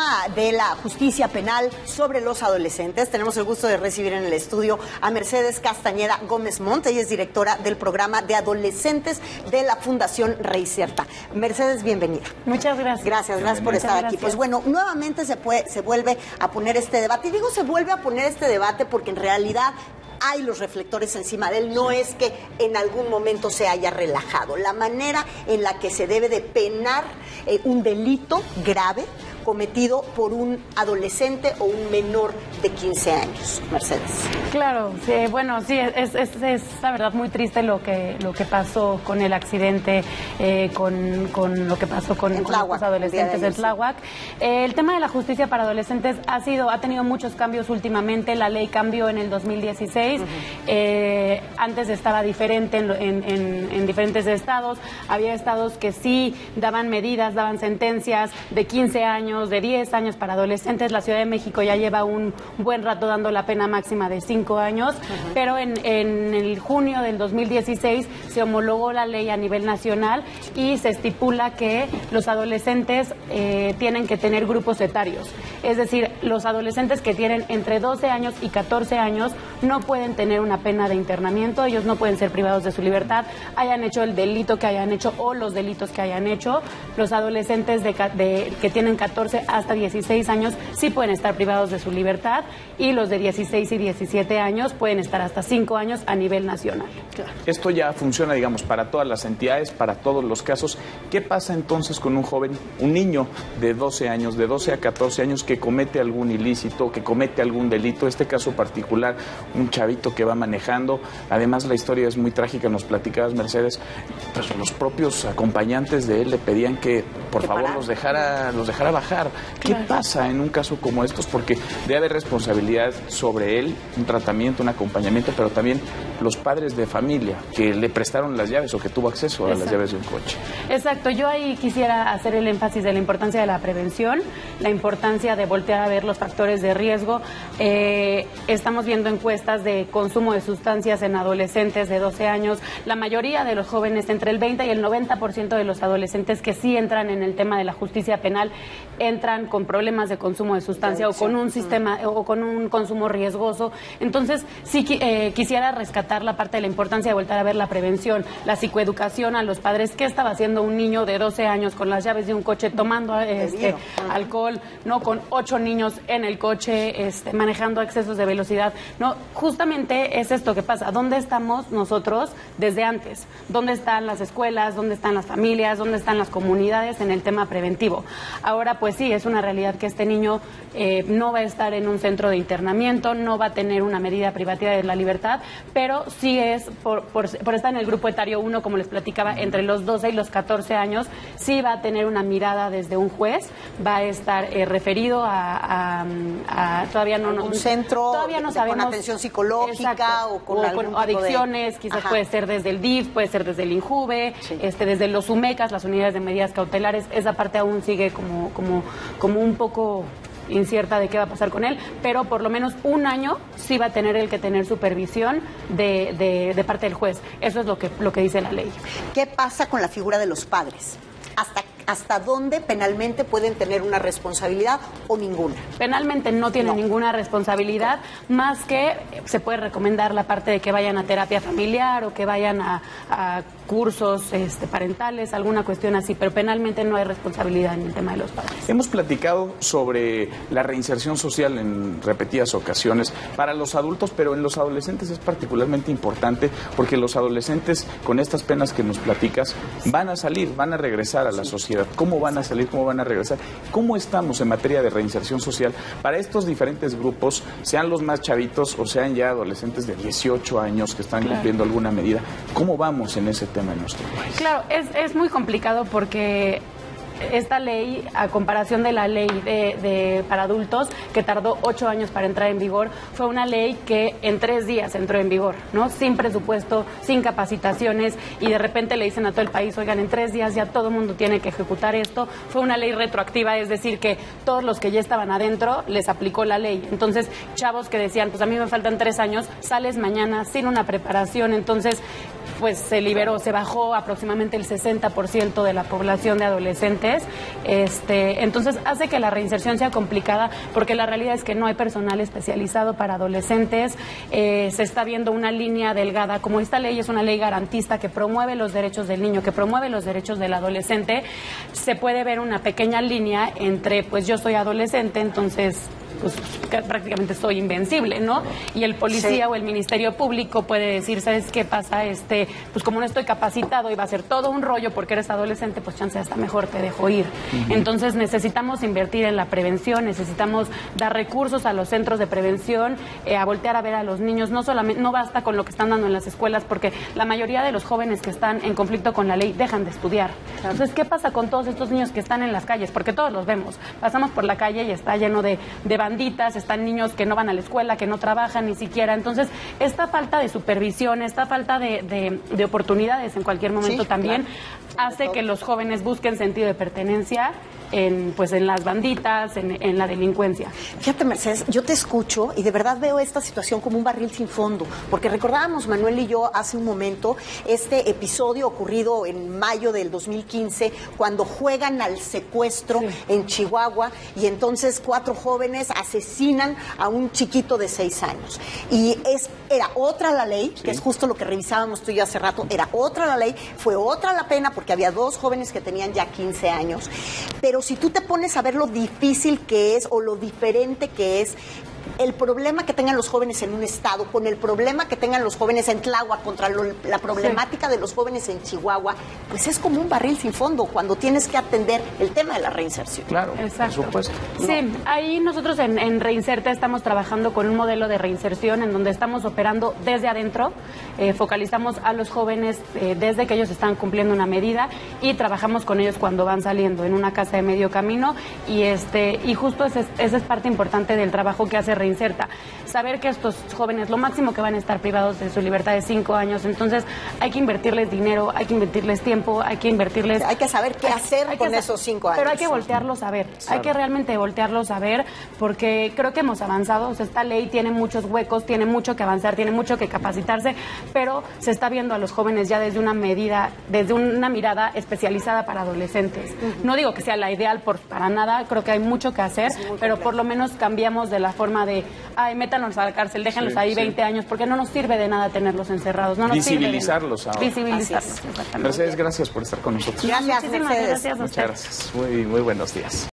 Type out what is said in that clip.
tema de la justicia penal sobre los adolescentes. Tenemos el gusto de recibir en el estudio a Mercedes Castañeda Gómez Montt. Ella es directora del programa de adolescentes de la Fundación Reinserta. Mercedes, bienvenida. Muchas gracias. Gracias por estar aquí. Pues bueno, nuevamente se vuelve a poner este debate. Y digo se vuelve a poner este debate porque en realidad hay los reflectores encima de él, no es que en algún momento se haya relajado. La manera en la que se debe de penar un delito grave cometido por un adolescente o un menor de 15 años. Mercedes. Claro, sí, bueno, sí, es la verdad muy triste lo que pasó con el accidente, con lo que pasó con los adolescentes del Tláhuac. El tema de la justicia para adolescentes ha tenido muchos cambios últimamente. La ley cambió en el 2016. Antes estaba diferente en diferentes estados. Había estados que sí daban medidas, daban sentencias de 15 años, de 10 años para adolescentes. La Ciudad de México ya lleva un buen rato dando la pena máxima de 5 años, pero en el junio del 2016 se homologó la ley a nivel nacional y se estipula que los adolescentes tienen que tener grupos etarios. Es decir, los adolescentes que tienen entre 12 años y 14 años no pueden tener una pena de internamiento, ellos no pueden ser privados de su libertad, hayan hecho el delito que hayan hecho o los delitos que hayan hecho. Los adolescentes que tienen 14 hasta 16 años sí pueden estar privados de su libertad y los de 16 y 17 años pueden estar hasta 5 años a nivel nacional. Claro. Esto ya funciona, digamos, para todas las entidades, para todos los casos. ¿Qué pasa entonces con un joven, un niño de 12 años, de 12 a 14 años que comete algún ilícito, que comete algún delito? Este caso particular, un chavito que va manejando, además la historia es muy trágica, nos platicabas, Mercedes, pues los propios acompañantes de él le pedían que por favor los dejara bajar. ¿Qué pasa en un caso como estos? Porque debe haber responsabilidad sobre él, un tratamiento, un acompañamiento, pero también los padres de familia que le prestaron las llaves o que tuvo acceso a las llaves de un coche. Exacto, yo ahí quisiera hacer el énfasis de la importancia de la prevención, la importancia de voltear a ver los factores de riesgo. Estamos viendo encuestas de consumo de sustancias en adolescentes de 12 años. La mayoría de los jóvenes, entre el 20 y el 90% de los adolescentes que sí entran en el tema de la justicia penal, entran con problemas de consumo de sustancia o con un sistema o con un consumo riesgoso. Entonces, sí quisiera rescatar la parte de la importancia de volver a ver la prevención, la psicoeducación a los padres. ¿Qué estaba haciendo un niño de 12 años con las llaves de un coche tomando alcohol, no, con 8 niños en el coche, manejando a excesos de velocidad? No, justamente es esto que pasa. ¿Dónde estamos nosotros desde antes? ¿Dónde están las escuelas? ¿Dónde están las familias? ¿Dónde están las comunidades en el tema preventivo? Ahora, pues sí, es una realidad que este niño no va a estar en un centro de internamiento, no va a tener una medida privativa de la libertad, pero sí es por estar en el grupo etario 1, como les platicaba, entre los 12 y los 14 años, sí va a tener una mirada desde un juez, va a estar referido a todavía no un centro, todavía no sabemos, con atención psicológica o con adicciones, quizás puede ser desde el DIF, puede ser desde el INJUVE, desde los UMECAS, las unidades de medidas cautelares. Esa parte aún sigue como un poco incierta de qué va a pasar con él, pero por lo menos un año sí va a tener el que tener supervisión de parte del juez. Eso es lo que dice la ley. ¿Qué pasa con la figura de los padres? ¿Hasta dónde penalmente pueden tener una responsabilidad o ninguna? Penalmente no tienen ninguna responsabilidad, más que se puede recomendar la parte de que vayan a terapia familiar o que vayan a cursos parentales, alguna cuestión así, pero penalmente no hay responsabilidad en el tema de los padres. Hemos platicado sobre la reinserción social en repetidas ocasiones para los adultos, pero en los adolescentes es particularmente importante porque los adolescentes con estas penas que nos platicas van a salir, van a regresar a la sociedad. ¿Cómo van a salir? ¿Cómo van a regresar? ¿Cómo estamos en materia de reinserción social para estos diferentes grupos, sean los más chavitos o sean ya adolescentes de 18 años que están cumpliendo alguna medida? ¿Cómo vamos en ese tema en nuestro país? Claro, es muy complicado porque esta ley, a comparación de la ley para adultos, que tardó 8 años para entrar en vigor, fue una ley que en 3 días entró en vigor, ¿no? Sin presupuesto, sin capacitaciones, y de repente le dicen a todo el país, oigan, en 3 días ya todo el mundo tiene que ejecutar esto. Fue una ley retroactiva, es decir, que todos los que ya estaban adentro les aplicó la ley. Entonces, chavos que decían, pues a mí me faltan 3 años, sales mañana sin una preparación. Entonces, pues se liberó, se bajó aproximadamente el 60% de la población de adolescentes. Entonces hace que la reinserción sea complicada porque la realidad es que no hay personal especializado para adolescentes. Se está viendo una línea delgada, como esta ley es una ley garantista que promueve los derechos del niño, que promueve los derechos del adolescente, se puede ver una pequeña línea entre, pues yo soy adolescente, entonces pues prácticamente soy invencible, ¿no? Y el policía o el Ministerio Público puede decir, ¿sabes qué pasa? Pues como no estoy capacitado y va a ser todo un rollo porque eres adolescente, pues chance hasta mejor te dejo ir. Entonces necesitamos invertir en la prevención, necesitamos dar recursos a los centros de prevención, a voltear a ver a los niños, no basta con lo que están dando en las escuelas, porque la mayoría de los jóvenes que están en conflicto con la ley dejan de estudiar. Entonces, ¿qué pasa con todos estos niños que están en las calles? Porque todos los vemos, pasamos por la calle y está lleno de banditas, están niños que no van a la escuela, que no trabajan ni siquiera. Entonces, esta falta de supervisión, esta falta de oportunidades en cualquier momento también hace que los jóvenes busquen sentido de pertenencia en las banditas, en la delincuencia. Fíjate, Mercedes, yo te escucho y de verdad veo esta situación como un barril sin fondo, porque recordábamos, Manuel y yo, hace un momento, este episodio ocurrido en mayo del 2015, cuando juegan al secuestro en Chihuahua, y entonces 4 jóvenes asesinan a un chiquito de 6 años. Y era otra la ley, que es justo lo que revisábamos tú y yo hace rato, era otra la ley, fue otra la pena, porque había 2 jóvenes que tenían ya 15 años, pero si tú te pones a ver lo difícil que es o lo diferente que es el problema que tengan los jóvenes en un estado con el problema que tengan los jóvenes en Tláhuac contra la problemática de los jóvenes en Chihuahua, pues es como un barril sin fondo cuando tienes que atender el tema de la reinserción. Claro, exacto. Por supuesto. Sí, ahí nosotros en Reinserta estamos trabajando con un modelo de reinserción en donde estamos operando desde adentro, focalizamos a los jóvenes desde que ellos están cumpliendo una medida y trabajamos con ellos cuando van saliendo en una casa de medio camino y justo esa es parte importante del trabajo que hace Reinserta, saber que estos jóvenes lo máximo que van a estar privados de su libertad es 5 años, entonces hay que invertirles dinero, hay que invertirles tiempo, hay que saber qué hacer con esos 5 años. Pero hay que voltearlos a ver, hay que realmente voltearlos a ver, porque creo que hemos avanzado, o sea, esta ley tiene muchos huecos, tiene mucho que avanzar, tiene mucho que capacitarse, pero se está viendo a los jóvenes ya desde una mirada especializada para adolescentes. No digo que sea la ideal para nada, creo que hay mucho que hacer, pero por lo menos cambiamos de la forma de, métanlos a la cárcel, déjenlos ahí 20 años, porque no nos sirve de nada tenerlos encerrados. No nos visibilizarlos ahora. Visibilizarlos, exactamente. Mercedes, gracias por estar con nosotros. Gracias, Muchísimas Mercedes. gracias a Muchas usted. gracias. Muy buenos días.